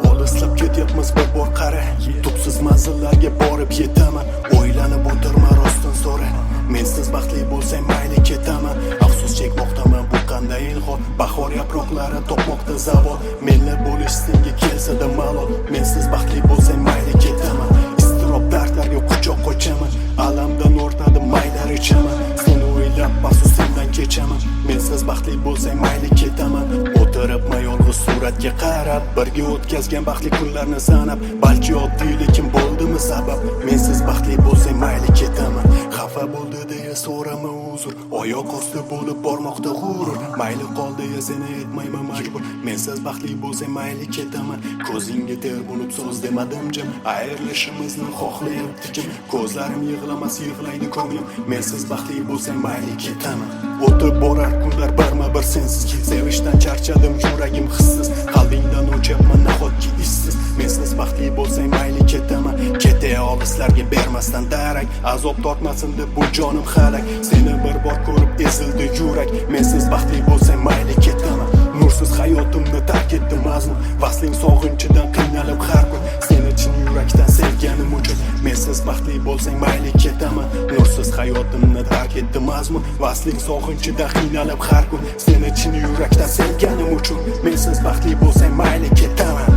Olislar ketyapmiz bir bor qara, tubsiz manzillarga borib yetaman. O'ylanib o'tirma, rostdan so'ra, mensiz baxtli bo'lsang mayli ketaman. Afsus chekmoqdaman, bu qanday ilhom, bahor yaproqlari topmoqda zavol. Menlar bo'lish senga kelsa-da malol, mensiz baxtli bo'lsang mayli ketaman. Iztirob dardlarga quchoq qochaman, alamdan o'rtadim maylar ichaman. Seni o'ylab afsus sendan kechaman, mensiz baxtli bo'lsang mayli ketaman. O'tiribman yolg'iz suratga qarab, birga o'tkazgan baxtli kunlarni sanab, balki oddiylikim bo'ldimi sabab, mensiz baxtli bo'lsang mayli ketaman. Xafa bo'ldi deya so'rama uzr, oyoq osti bo'lib bormoqda g'urur. Mayli qol deya seni etmayman majbur, mensiz baxtli bo'lsang mayli ketaman. Ko'zingga ter bo'lib so'z demadim jim, ayrilishimizni xohlayapti kim? Ko'zlarim yig'lamas, yig'laydi ko'nglim, mensiz baxtli bo'lsang mayli ketaman. O'tib borar kunlar barma-bir sensiz, sevishdan charchadim, yuragim hissiz, qalbingdan o'chyapman nahotki issiz. Mensiz baxtli bo'lsang mayli ketaman. Ketay olislarga bermasdan darak, azob tortmasin deb bu jonim halak. Seni bir bor ko'rib ezildi yurak, mensiz baxtli bo'lsang mayli ketaman. Nursiz hayotimni tark etdim mazmun, vasling sog'inchidan qiynalib har kun. Seni chin yurakdan sevganim uchun, mensiz baxtli bo'lsang mayli ketaman. Nursiz hayotimni tark etdim mazmun, vasling sog'inchidan qiynalib har kun. Seni chin yurakdan sevganim uchun, mensiz baxtli bo'lsang mayli ketaman.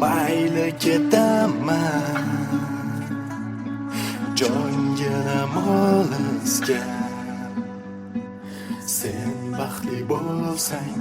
Mayli ketaman, jonginam olisga. Sen baxtli bo'lsang